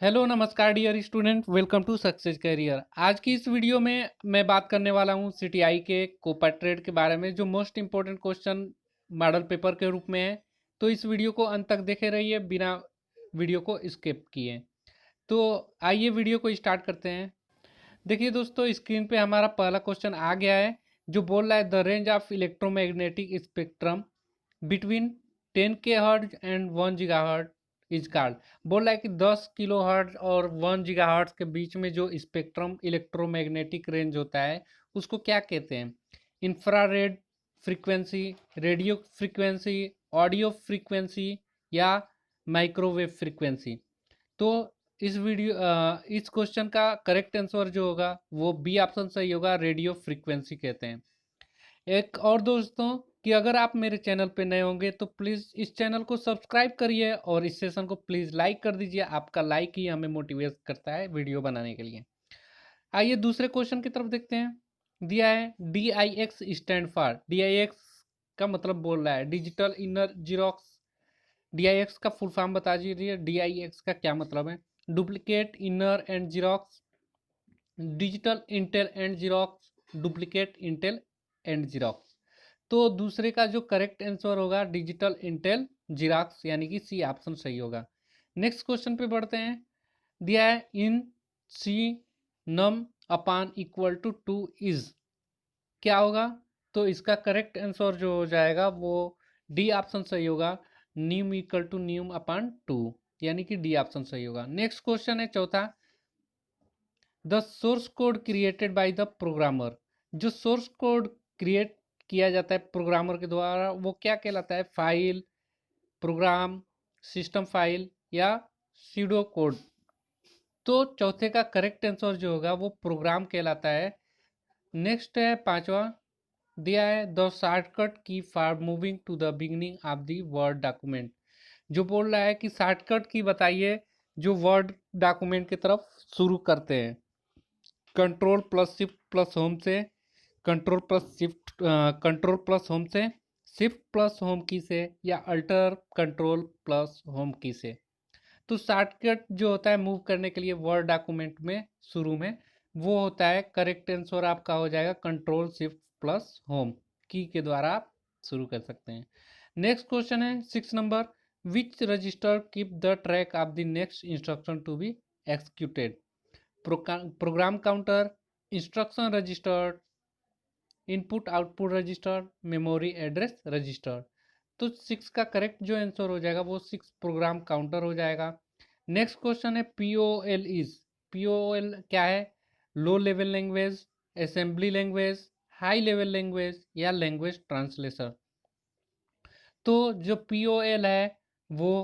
Hello नमस्कार dear student, welcome to success career. आज की इस वीडियो में मैं बात करने वाला हूं सीटीआई के कोपा ट्रेड के बारे में, जो most important question model paper के रूप में है। तो इस वीडियो को अंत तक देखे रहिए बिना वीडियो को स्किप किए। तो आइए वीडियो को स्टार्ट करते हैं। देखिए दोस्तों, स्क्रीन पे हमारा पहला क्वेश्चन आ गया है, जो बोल रहा है the range of electromagnetic spectrum between 10K hertz and 1 GHz is called. बोल रहा है कि 10 kHz और 1 GHz के बीच में जो स्पेक्ट्रम इलेक्ट्रोमैग्नेटिक रेंज होता है उसको क्या कहते हैं? Infrared frequency, radio frequency, audio frequency या माइक्रोवेव फ्रीक्वेंसी। तो इस क्वेश्चन का करेक्ट आंसर जो होगा वो बी ऑप्शन सही होगा, रेडियो फ्रीक्वेंसी कहते हैं। एक और दोस्तों, कि अगर आप मेरे चैनल पे नए होंगे तो प्लीज़ इस चैनल को सब्सक्राइब करिए और इस सेशन को प्लीज़ लाइक कर दीजिए। आपका लाइक ही हमें मोटिवेट करता है वीडियो बनाने के लिए। आइए दूसरे क्वेश्चन की तरफ देखते हैं। दिया है D I x stand for. D I x का मतलब बोल रहा है digital inner xerox. D I x का फुल फॉर्म बता दीजिए, डी आई एक्स का क्या मतलब है? Duplicate inner and xerox, digital Intel and xerox, duplicate Intel and xerox. तो दूसरे का जो करेक्ट आंसर होगा डिजिटल इंटेल जीरोक्स, यानी कि सी ऑप्शन सही होगा। नेक्स्ट क्वेश्चन पे बढ़ते हैं। दिया है in C num upon equal to 2 is, क्या होगा? तो इसका करेक्ट आंसर जो हो जाएगा वो डी ऑप्शन सही होगा, न्यूम इक्वल टू न्यूम अपान 2, यानी कि डी ऑप्शन सही होगा। नेक्स्ट क्वेश्चन है चौथा। The source code created by the programmer. जो सोर्स कोड क्रिएट किया जाता है प्रोग्रामर के द्वारा वो क्या कहलाता है? फाइल, प्रोग्राम, सिस्टम फाइल या सीडो कोड। तो चौथे का करेक्ट आंसर जो होगा वो प्रोग्राम कहलाता है। नेक्स्ट है पांचवा। दिया है the shortcut key for moving to the beginning of the word document. जो बोल रहा है कि शॉर्टकट की बताइए जो वर्ड डॉक्यूमेंट की तरफ शुरू करते हैं। Control plus shift plus home से, control plus shift, control plus home से, शिफ्ट प्लस होम की से, या alter control plus home key से। तो शॉर्टकट जो होता है मूव करने के लिए वर्ड डॉक्यूमेंट में शुरू में, वो होता है, करेक्ट आंसर आपका हो जाएगा कंट्रोल शिफ्ट प्लस होम की के द्वारा आप शुरू कर सकते हैं। नेक्स्ट क्वेश्चन है 6 नंबर। Which register keep the track of the next instruction to be executed? Program counter, instruction register, input output register, memory address register. तो 6 का करेक्ट जो आंसर हो जाएगा वो 6 प्रोग्राम काउंटर हो जाएगा। नेक्स्ट क्वेश्चन है P O L is. P O L क्या है? Low level language, assembly language, high level language या लैंग्वेज ट्रांसलेटर। तो जो पी ओ एल है वो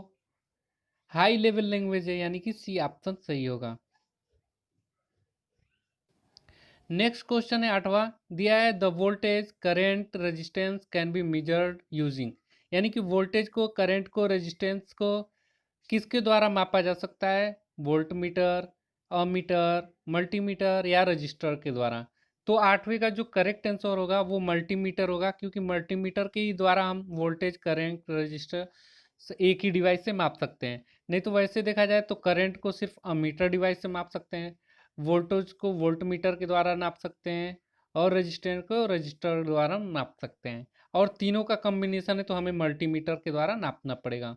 हाई लेवल लैंग्वेज है, यानी कि सी ऑप्शन सही होगा। नेक्स्ट क्वेश्चन है 8वां। दिया है the voltage current resistance can be measured using, यानी कि वोल्टेज को, करंट को, रेजिस्टेंस को किसके द्वारा मापा जा सकता है? वोल्ट मीटर, अमीटर, मल्टीमीटर या रजिस्टर के द्वारा। तो 8वें का जो करेक्ट आंसर होगा वो मल्टीमीटर होगा, क्योंकि मल्टीमीटर के ही द्वारा हम वोल्टेज, करंट, रजिस्टर एक ही डिवाइस से माप सकते हैं। नहीं तो वैसे देखा जाए तो करंट को सिर्फ अमीटर डिवाइस से माप सकते हैं, वोल्टेज को वोल्ट मीटर के द्वारा नाप सकते हैं, और रजिस्टर को रजिस्टर द्वारा नाप सकते हैं। और तीनों का कॉम्बिनेशन है तो हमें मल्टीमीटर के द्वारा नापना पड़ेगा।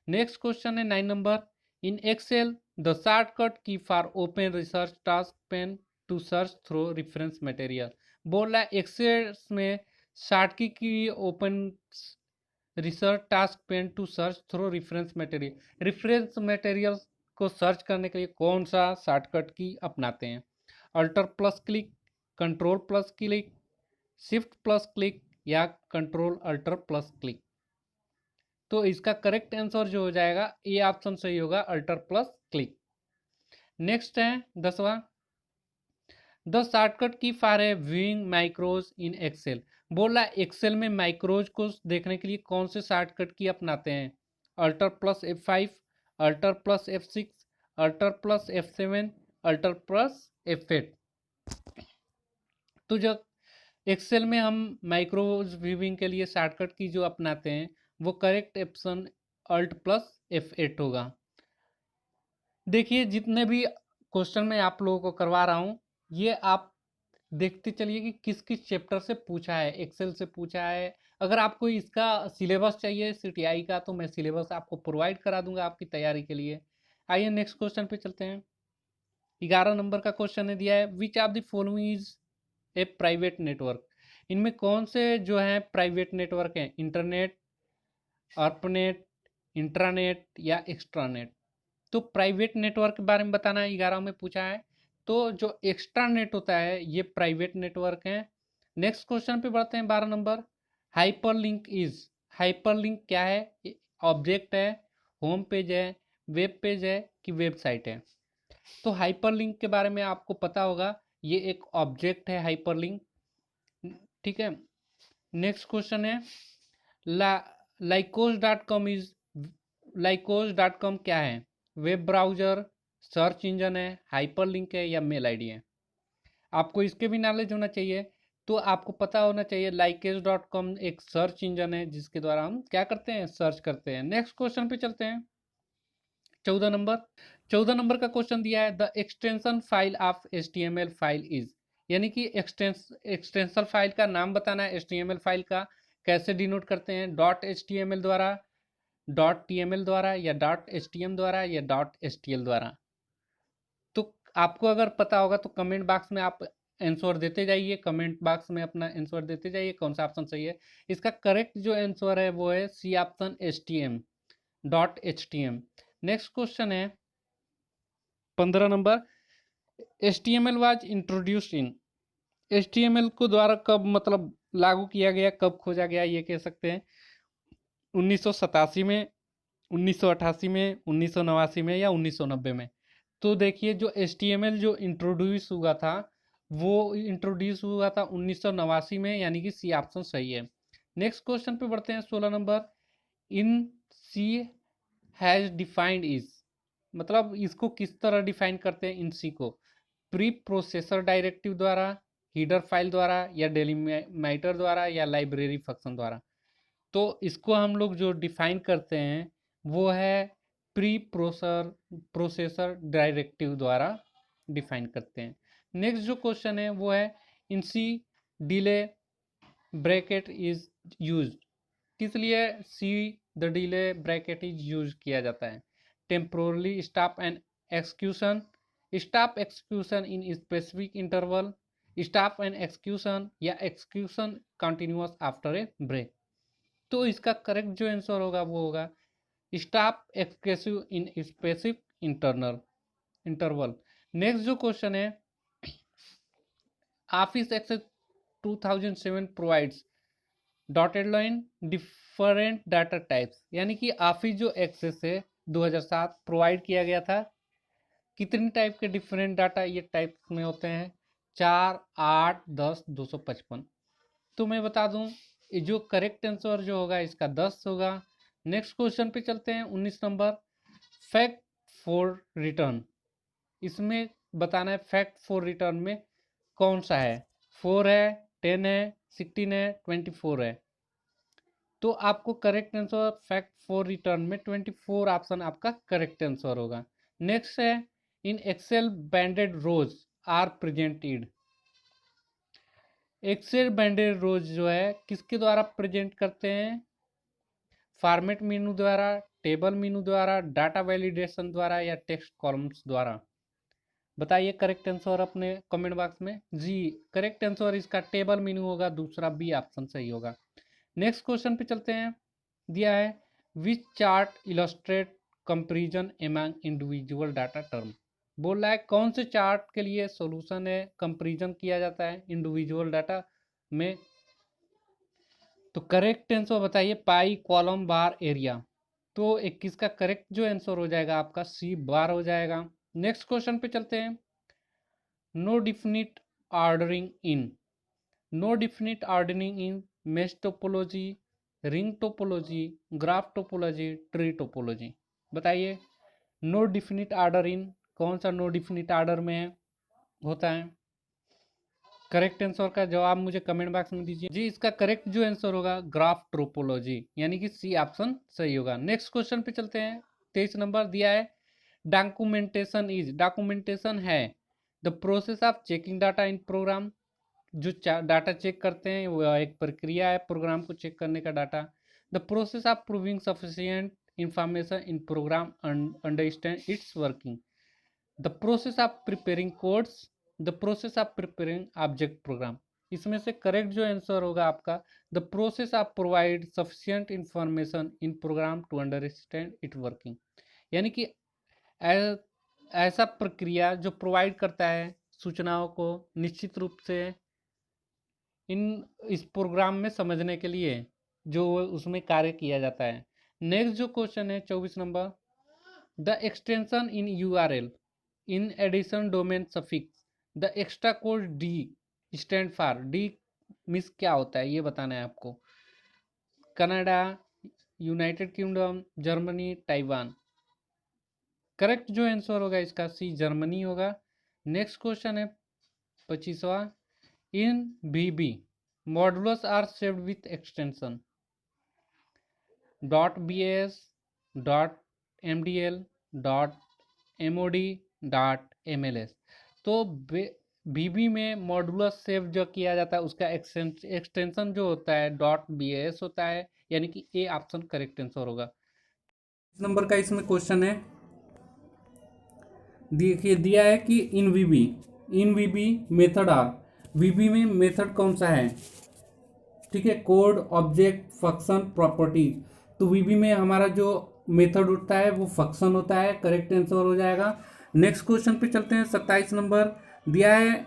नेक्स्ट क्वेश्चन है 9 नंबर। In Excel the shortcut key for open research task pane to search through reference material. बोल रहा है एक्सेल में shortcut key open research task pane to search through reference material. Reference material को search करने के लिए कौन सा शॉर्टकट की अपनाते हैं? Alt plus click, control plus click, shift plus click या कंट्रोल अल्टर प्लस क्लिक। तो इसका करेक्ट आंसर जो हो जाएगा ए ऑप्शन सही होगा, अल्टर प्लस क्लिक। नेक्स्ट है 10वां। The shortcut key for a viewing macros in Excel. बोला एक्सेल में माइक्रोज को देखने के लिए कौन से शॉर्टकट की अपनाते हैं? Alt plus F5, alter plus F6, alter plus F7, alter plus F8। तो जब एक्सेल में हम माइक्रोज व्यूइंग के लिए शॉर्टकट की जो अपनाते हैं वो correct option alt plus F8 होगा। देखिए जितने भी क्वेश्चन मैं आप लोगों को करवा रहा हूँ, ये आप देखते चलिए कि किस किस चैप्टर से पूछा है। एक्सेल से पूछा है। अगर आपको इसका सिलेबस चाहिए सीटीआई का, तो मैं सिलेबस आपको प्रोवाइड करा दूंगा आपकी तैयारी के लिए। आइए नेक्स्ट क्वेश्चन पे चलते हैं। 11 नंबर का क्वेश्चन है दिया है, which of the following is a private network. इनमें कौन से जो है प्राइवेट नेटवर्क हैं? इंटरनेट, अर्पनेट, इंट्रानेट या एक्स्ट्रानेट। तो प्राइवेट नेटवर्क के बारे में बताना है, 11 में पूछा है। तो जो एक्स्ट्रा नेट होता है ये प्राइवेट नेटवर्क है। नेक्स्ट क्वेश्चन पे बढ़ते हैं, 12 नंबर। हाइपरलिंक इज, हाइपरलिंक क्या है? ऑब्जेक्ट है, होम पेज है, वेब पेज है कि वेबसाइट है? तो हाइपरलिंक के बारे में आपको पता होगा, ये एक ऑब्जेक्ट है हाइपरलिंक। ठीक है। नेक्स्ट क्वेश्चन है, Lycos dot com is, Lycos dot com क्या है? वेब ब्राउजर, सर्च इंजन है, हाइपरलिंक है या मेल आईडी है? आपको इसके भी नॉलेज होना चाहिए। तो आपको पता होना चाहिए लाइकेस डॉट कॉम एक सर्च इंजन है जिसके द्वारा हम क्या करते हैं? सर्च करते हैं। नेक्स्ट क्वेश्चन पे चलते हैं, 14 नंबर। 14 नंबर का क्वेश्चन दिया है, the extension file of HTML file is, यानी कि एक्सटेंशन फाइल का नाम बताना है। HTML फाइल का कैसे डिनोट करते हैं? डॉट HTML द्वारा, डॉट TML द्वारा या डॉट HTM द्वारा या डॉट STL द्वारा? तो आपको अगर पता होगा तो कमेंट बॉक्स में आप आंसर देते जाइए, कमेंट बॉक्स में अपना आंसर देते जाइए कौन सा ऑप्शन सही है। इसका करेक्ट जो आंसर है वो है C option, HTM, dot HTM। Next question है 15 नंबर, HTML was introduced in, HTML को द्वारा कब मतलब लागू किया गया, कब खोजा गया? ये कह सकते हैं 1987 में, 1988 में, 1989 में या 1990 में। तो देखिए जो HTML जो इंट्रोड्यूस हुआ था वो इंट्रोड्यूस हुआ था 1989 में, यानी कि सी ऑप्शन सही है। नेक्स्ट क्वेश्चन पे बढ़ते हैं, 16 नंबर। In C has defined is, मतलब इसको किस तरह डिफाइन करते हैं इन सी को? प्री प्रोसेसर डायरेक्टिव द्वारा, हीडर फाइल द्वारा या डेलीमाइटर द्वारा या लाइब्रेरी फंक्शन द्वारा? तो इसको हम लोग जो डिफाइन करते हैं वो है प्री प्रोसेसर डायरेक्टिव द्वारा डिफाइन करते हैं। नेक्स्ट जो क्वेश्चन है वो है, in C delay bracket is used, किस लिए C the delay bracket is use किया जाता है? Temporarily stop and execution, stop execution in specific interval, stop and execution या execution continuous after a break? तो इसका करेक्ट जो आंसर होगा वो होगा stop execution in specific interval. Next जो क्वेश्चन है, office access 2007 provides dotted line different data types, यानी कि ऑफिस जो एक्सेस है 2007 प्रोवाइड किया गया था, कितने टाइप के डिफरेंट डाटा ये टाइप में होते हैं? 4, 8, 10, 255। तो मैं बता दूं ये जो करेक्ट आंसर जो होगा इसका 10 होगा। नेक्स्ट क्वेश्चन पे चलते हैं, 19 नंबर। फैक्ट फॉर रिटर्न, इसमें बताना है फैक्ट फॉर रिटर्न में कौन सा है? 4 है, 10 है, 16 है, 24 है? तो आपको correct answer fact for return में 24 ऑप्शन आपका करेक्ट आंसर होगा। नेक्स्ट है, in Excel banded rows are presented, Excel banded rows जो है किसके द्वारा प्रेजेंट करते हैं? फॉर्मेट मेनू द्वारा, टेबल मेनू द्वारा, डाटा वैलिडेशन द्वारा या टेक्स्ट कॉलम्स द्वारा? बताइए करेक्ट आंसर अपने कमेंट बॉक्स में। जी, करेक्ट आंसर इसका टेबल मेनू होगा, दूसरा बी ऑप्शन सही होगा। नेक्स्ट क्वेश्चन पे चलते हैं, दिया है which chart illustrate comparison among individual data term, बोल रहा है कौन से चार्ट के लिए सॉल्यूशन है, कंपैरिजन किया जाता है इंडिविजुअल डाटा में? तो करेक्ट आंसर बताइए, पाई, कॉलम, बार, एरिया। तो 21 का करेक्ट जो आंसर हो जाएगा आपका सी बार हो जाएगा। नेक्स्ट क्वेश्चन पे चलते हैं, no definite ordering in, no definite ordering in mesh topology, ring topology, graph topology, tree topology? बताइए नो डिफिनिट ऑर्डर इन कौन सा नो डिफिनिट ऑर्डर में होता है? करेक्ट आंसर का जवाब मुझे कमेंट बॉक्स में दीजिए। जी, इसका करेक्ट जो आंसर होगा ग्राफ ट्रोपोलॉजी, यानी कि सी ऑप्शन सही होगा। नेक्स्ट क्वेश्चन पे चलते हैं, 23 नंबर दिया है, डॉक्यूमेंटेशन है the process of checking data in program, जो डाटा चेक करते हैं वो एक प्रक्रिया है प्रोग्राम को चेक करने का data. The process of proving sufficient information in program understand its working. The process of preparing codes, the process of preparing object program. इसमें से करेक्ट जो आंसर होगा आपका the process of provide sufficient information in program to understand it working. यानी कि ऐसा प्रक्रिया जो प्रोवाइड करता है सूचनाओं को निश्चित रूप से इस प्रोग्राम में समझने के लिए जो उसमें कार्य किया जाता है। नेक्स्ट जो क्वेश्चन है 24 number, the extension in URL in addition domain suffix the extra code D stand for. D means क्या होता है ये बताना है आपको। Canada, United Kingdom, Germany, Taiwan. Correct जो आंसर होगा इसका सी जर्मनी होगा। नेक्स्ट क्वेश्चन है 25वां, in VB modules are saved with extension .bas, .mdl, .mod, .mls। तो VB में मॉड्यूलस सेव जो किया जाता है उसका एक्सटेंशन जो होता है .bas होता है, यानी कि ए ऑप्शन करेक्ट आंसर होगा। इस नंबर का इसमें क्वेश्चन है, देखिए दिया है कि इन VB मेथड आर। VB में मेथड कौन सा है, ठीक है, कोड, ऑब्जेक्ट, फंक्शन, प्रॉपर्टीज। तो VB में हमारा जो मेथड उठता है वो फंक्शन होता है, करेक्ट आंसर हो जाएगा। नेक्स्ट क्वेश्चन पे चलते हैं 27 नंबर, दिया है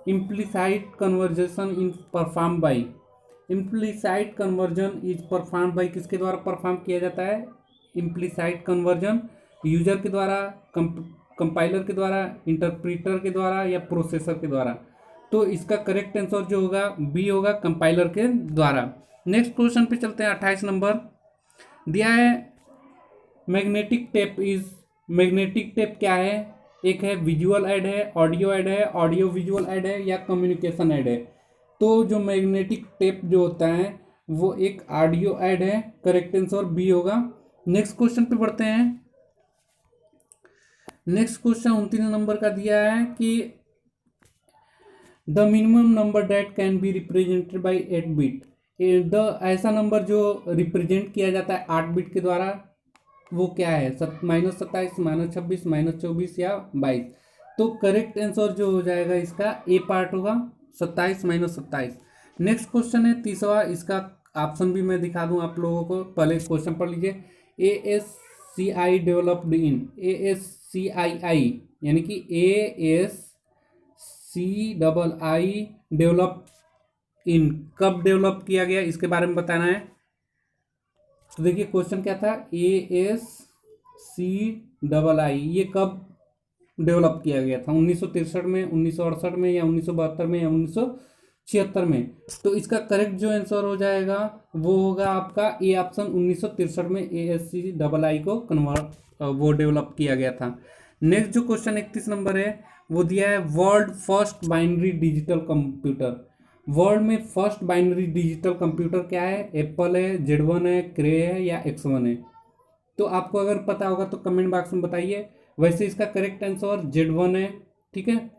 implicit conversion in perform by. Implicit conversion is perform by, किसके द्वारा परफॉर्म किया जाता है इम्प्लिसाइट कन्वर्जन, यूजर के द्वारा, कंपाइलर के द्वारा, इंटरप्रीटर के द्वारा या प्रोसेसर के द्वारा। तो इसका करेक्ट आंसर जो होगा बी होगा, कंपाइलर के द्वारा। नेक्स्ट क्वेश्चन पे चलते हैं 28 नंबर, दिया है मैग्नेटिक टेप क्या है, एक है विजुअल ऐड है, ऑडियो विजुअल ऐड है या कम्युनिकेशन ऐड है। तो जो मैग्नेटिक टेप जो होता है वो एक ऑडियो ऐड है, करेक्ट आंसर बी होगा। नेक्स्ट क्वेश्चन पे बढ़ते हैं। नेक्स्ट क्वेश्चन 29 नंबर का दिया है कि the minimum number that can be represented by 8 bit. ऐसा नंबर जो रिप्रेजेंट किया जाता है 8 बिट के द्वारा वो क्या है, -27, -26, -24 या 22। तो करेक्ट आंसर जो हो जाएगा इसका ए पार्ट होगा, 27 -27। नेक्स्ट क्वेश्चन है 30वां, इसका ऑप्शन भी मैं दिखा दूं आप लोगों को, पहले क्वेश्चन पढ़ लीजिए। ASCII डेवलप्ड इन, ASCII यानी कि ASCII डेवलप इन कब डेवलप किया गया इसके बारे में बताना है। तो देखिए क्वेश्चन क्या था, ASCII ये कब डेवलप किया गया था, 1963 में, 1968 में या 1972 में या 1976 में। तो इसका करेक्ट जो आंसर हो जाएगा वो होगा आपका ए ऑप्शन, 1963 में ASCII को वो डेवलप किया गया था। नेक्स्ट जो क्वेश्चन 31 नंबर है वो दिया है world first binary digital computer. World में फर्स्ट बाइनरी डिजिटल कंप्यूटर क्या है, एप्पल है, Z1 है, क्रे है या X1 है। तो आपको अगर पता होगा तो कमेंट बॉक्स में बताइए। वैसे इसका करेक्ट आंसर Z1 है, ठीक है।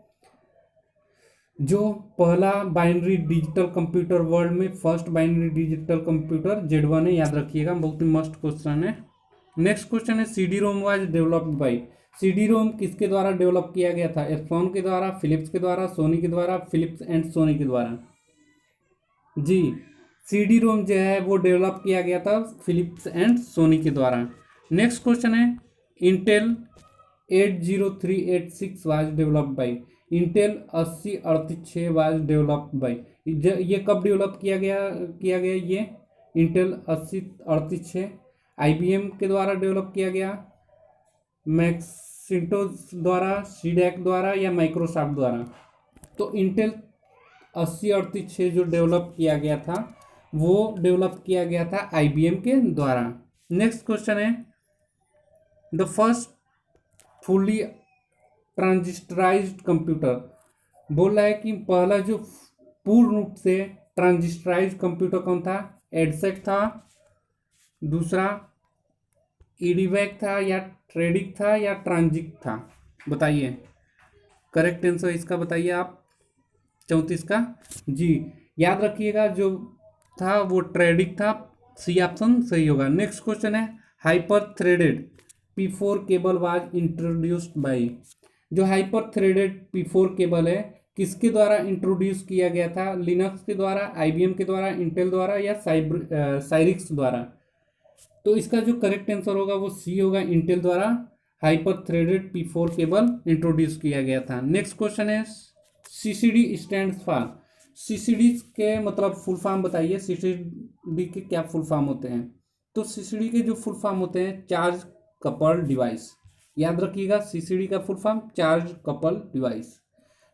जो पहला बाइनरी डिजिटल कंप्यूटर, वर्ल्ड में first binary digital computer Z1 है, याद रखिएगा, बहुत ही मस्त क्वेश्चन है। नेक्स्ट क्वेश्चन है CD-ROM was developed by. CD-ROM किसके द्वारा डेवलप किया गया था, एप्सन के द्वारा, फिलिप्स के द्वारा, सोनी के द्वारा, फिलिप्स एंड सोनी के द्वारा। जी CD-ROM जो है वो डेवलप किया गया था फिलिप्स एंड सोनी के द्वारा। नेक्स्ट क्वेश्चन है Intel 80386 was developed by. Intel 8086 was developed by, ये कब डेवलप किया गया ये इंटेल 8086 IBM के द्वारा डेवलप किया गया, मैकिन्टोश द्वारा, सीडैक द्वारा या माइक्रोसॉफ्ट द्वारा। तो इंटेल 8086 जो डेवलप किया गया था वो डेवलप किया गया था IBM के द्वारा। नेक्स्ट क्वेश्चन है द फर्स्ट फुली ट्रांजिस्टराइज्ड कंप्यूटर। बोल रहा है कि पहला जो पूर्ण रूप से ट्रांजिस्टराइज्ड कंप्यूटर कौन था, एडसेक था, दूसरा ईडीवैक था या ट्रेडिक था या ट्रांजिक था, बताइए करेक्ट आंसर इसका बताइए आप। 34 का जी, याद रखिएगा जो था वो ट्रेडिक था, सी ऑप्शन सही होगा। नेक्स्ट क्वेश्चन है hyper threaded P4 cable was introduced by. जो हाइपर थ्रेडेड P4 केबल है किसके द्वारा इंट्रोड्यूस किया गया था, लिनक्स के द्वारा, IBM के द्वारा, इंटेल द्वारा या साइरिक्स द्वारा। तो इसका जो करेक्ट आंसर होगा वो सी होगा, इंटेल द्वारा hyper threaded P4 cable introduce किया गया था। नेक्स्ट क्वेश्चन है CCD स्टैंड फॉर। CCD के मतलब फुल फॉर्म बताइए, CCD के क्या फुल फॉर्म होते हैं। तो CCD के जो फुल फॉर्म होते हैं चार्ज कपल डिवाइस, याद रखिएगा CCD का full form charge couple device.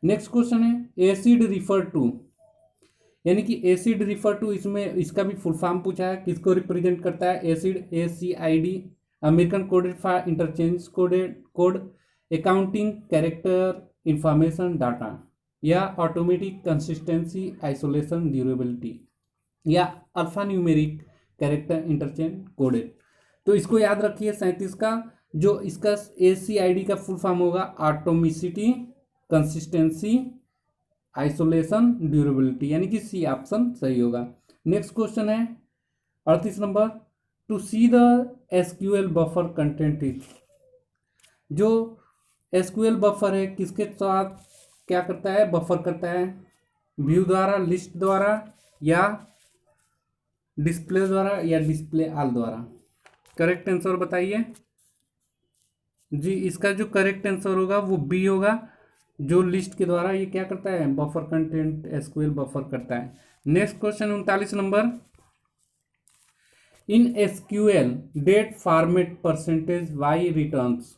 Next question है एसिड रिफर टू, यानी कि एसिड रिफर टू, इसमें इसका भी फुल फॉर्म पूछा है, किसको रिप्रेजेंट करता है। Acid ACID, American coded for interchange code, accounting character information data, या ऑटोमेटिक कंसिस्टेंसी आइसोलेशन ड्यूरेबिलिटी, या alpha numeric character interchange coded. तो इसको याद रखिए 37 का, जो इसका ACID का फुल फॉर्म होगा ऑटोमिसिटी, कंसिस्टेंसी, आइसोलेशन, ड्यूरेबिलिटी, यानी कि सी ऑप्शन सही होगा। नेक्स्ट क्वेश्चन है 38 number, to see the SQL buffer content is. जो SQL बफर है किसके साथ क्या करता है, बफर करता है, व्यू द्वारा, लिस्ट द्वारा, या डिस्प्ले द्वारा, या डिस्प्ले ऑल द्वारा। करेक्ट आंसर बताइए जी। इसका जो करेक्ट आंसर होगा वो बी होगा, जो लिस्ट के द्वारा ये क्या करता है, बफर कंटेंट SQL बफर करता है। Next question 39 number, in SQL date format percentage Y returns.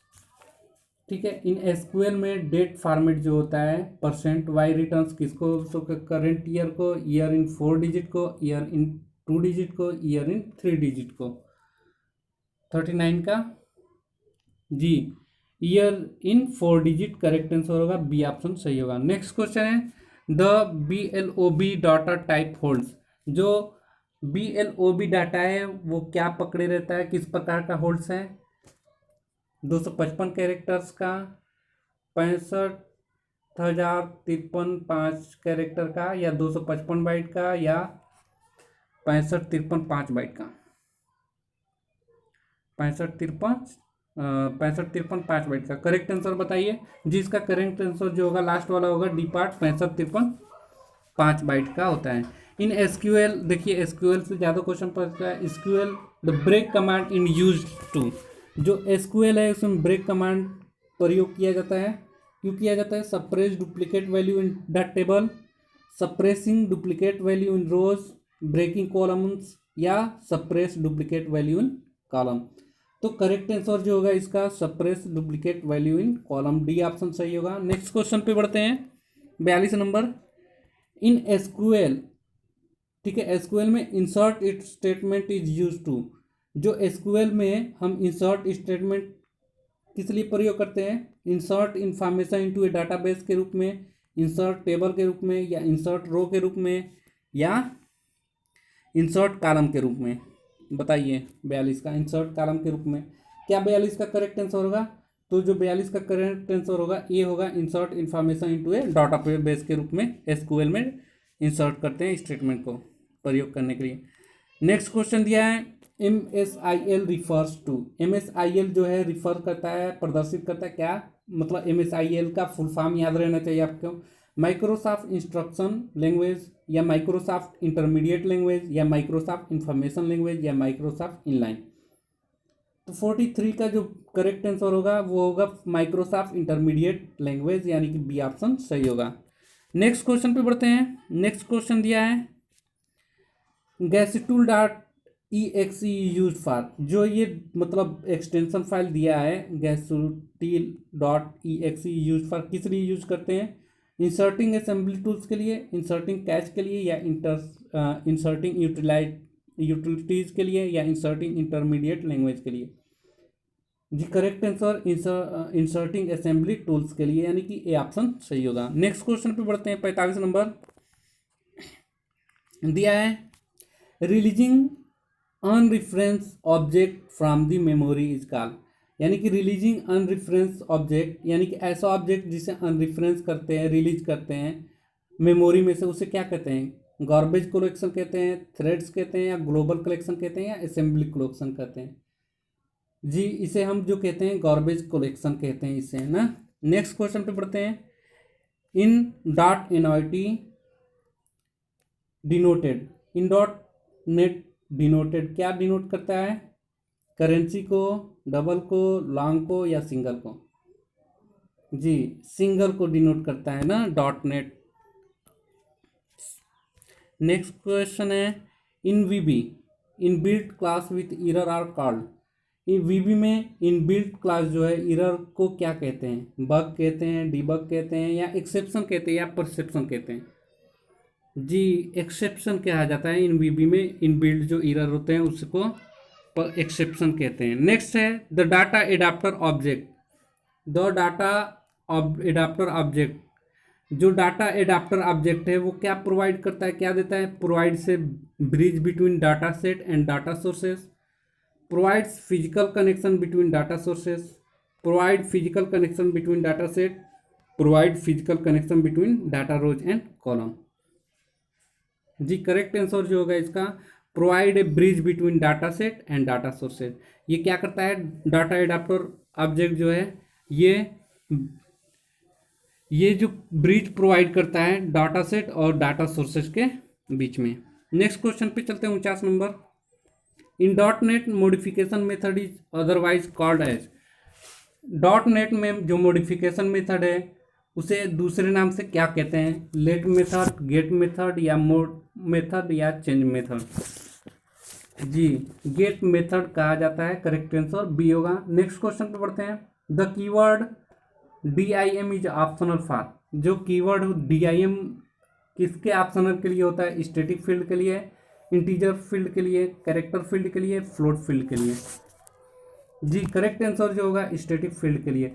ठीक है, इन SQL में डेट फॉर्मेट जो होता है परसेंट वाई रिटर्न्स किसको, करेंट ईयर को, ईयर इन 4 डिजिट को, ईयर इन 2 डिजिट को, ईयर इन 3 डिजिट को। 39 का जी, year in 4 digit correct answer होगा, बी ऑप्शन सही होगा। नेक्स्ट क्वेश्चन है the BLOB data type holds. जो BLOB डाटा है वो क्या पकड़े रहता है, किस प्रकार का होल्ड्स है, 255 कैरेक्टर्स का, 65,053 कैरेक्टर का, या 255 बाइट का, या 65,53 बाइट का। 65,53 5 बाइट का करेक्ट आंसर बताइए। जिसका करेक्ट आंसर जो होगा लास्ट वाला होगा, डी पार्ट 65,53 5 बाइट का होता है। इन SQL देखिए, SQL से ज़्यादा क्वेश्चन पूछता है। SQL the break command in use to, जो SQL है उसमें ब्रेक कमांड प्रयोग किया जाता है, क्यों किया जाता है, suppress duplicate value in the table, suppressing duplicate value in rows, breaking columns, या suppress duplicate value in column. तो करेक्ट आंसर जो होगा इसका suppress duplicate value in column, D option सही होगा। नेक्स्ट क्वेश्चन पे बढ़ते हैं 42 नंबर, इन SQL, ठीक है, SQL में insert it statement is use to. जो SQL में हम इंसर्ट स्टेटमेंट किस लिए प्रयोग करते हैं, इंसर्ट इंफॉर्मेशन इनटू ए डाटाबेस के रूप में, इंसर्ट टेबल के रूप में, या इंसर्ट रो के रूप में, या इंसर्ट कॉलम के रूप में। बताइए 42 का इंसर्ट कॉलम के रूप में क्या 42 का करेक्ट आंसर होगा। तो जो 42 का करेक्ट आंसर होगा ये होगा, इंसर्ट इंफॉर्मेशन इनटू ए डाटाबेस के रूप में SQL में इंसर्ट करते हैं स्टेटमेंट को प्रयोग करने के लिए। नेक्स्ट क्वेश्चन दिया है MSIL रिफर्स टू। MSIL जो है रिफर करता है, प्रदर्शित करता है क्या, मतलब MSIL का फुल फॉर्म याद रहना चाहिए आपको, माइक्रोसॉफ्ट इंस्ट्रक्शन लैंग्वेज, या माइक्रोसॉफ्ट इंटरमीडिएट लैंग्वेज, या माइक्रोसॉफ्ट इंफॉर्मेशन लैंग्वेज, या माइक्रोसॉफ्ट इनलाइन। तो 43 का जो करेक्ट आंसर होगा वो होगा माइक्रोसॉफ्ट इंटरमीडिएट लैंग्वेज, यानी कि बी ऑप्शन सही होगा। नेक्स्ट क्वेश्चन पे बढ़ते हैं। नेक्स्ट क्वेश्चन दिया है गैसिटूल डॉट EXE यूज फॉर। जो ये मतलब एक्सटेंशन फाइल दिया है गैसुटिल डॉट EXE यूज फॉर, किस लिए यूज करते हैं, इंसर्टिंग असेंबली टूल्स के लिए, इंसर्टिंग कैच के लिए, या इंसर्टिंग यूटिलिटीज के लिए, या इंसर्टिंग इंटरमीडिएट लैंग्वेज के लिए। जी correct answer inserting assembly tools के लिए, यानी कि ए ऑप्शन सही होगा। नेक्स्ट क्वेश्चन पे बढ़ते हैं 45 नंबर दिया है releasing unreference object from the memory is called, यानी कि रिलीजिंग अनरिफरेंस ऑब्जेक्ट, यानी कि ऐसा ऑब्जेक्ट जिसे अनरिफरेंस करते हैं, रिलीज करते हैं मेमोरी में से, उसे क्या कहते हैं? गार्बेज कलेक्शन कहते हैं, थ्रेड्स कहते हैं, या ग्लोबल कलेक्शन कहते हैं, या असेंबली कलेक्शन कहते हैं? जी, इसे हम जो कहते हैं गार्बेज कलेक्शन कहते हैं इसे, है ना। नेक्स्ट क्वेश्चन पे बढ़ते हैं। In dot NIT denoted, in dot net denoted क्या डिनोट करता है? करेंसी को, डबल को, लॉन्ग को, या सिंगल को? जी, सिंगल को डिनोट करता है ना डॉट नेट। नेक्स्ट क्वेश्चन है, in VB inbuilt class with error are called, in VB में इन बिल्ट क्लास जो है एरर को क्या कहते हैं? बग कहते हैं, डीबग कहते हैं, या एक्सेप्शन कहते हैं, या परसेप्शन कहते हैं? जी, एक्सेप्शन कहा जाता है इन वीबी में इन बिल्ट जो एरर होते हैं उसको एक्सेप्शन कहते हैं। नेक्स्ट है the data adapter object, the data adapter object, जो डाटा एडाप्टर ऑब्जेक्ट है वो क्या प्रोवाइड करता है, क्या देता है? प्रोवाइड से bridge between data set and data sources, provides physical connection between data sources, provide physical connection between data set, provide physical connection between data rows and column. जी, करेक्ट आंसर जो होगा इसका provide a bridge between data set and data sources. ये क्या करता है? Data adapter object जो है ये जो ब्रिज प्रोवाइड करता है डाटा सेट और डाटा सोर्सेज के बीच में। नेक्स्ट क्वेश्चन पे चलते हैं 49 नंबर। In dot net modification method is otherwise called as, dot net में जो मॉडिफिकेशन मेथड है उसे दूसरे नाम से क्या कहते हैं? लेट मेथड, गेट मेथड, या मोड मेथड, या चेंज मेथड? जी, गेट मेथड कहा जाता है, करेक्ट आंसर बी होगा। नेक्स्ट क्वेश्चन पे बढ़ते हैं। The keyword DIM is optional for, जो कीवर्ड DIM किसके ऑप्शनल के लिए होता है? स्टैटिक फील्ड के लिए, इंटीजर फील्ड के लिए, कैरेक्टर फील्ड के लिए, फ्लोट फील्ड के लिए? जी, करेक्ट आंसर जो होगा स्टैटिक फील्ड के लिए।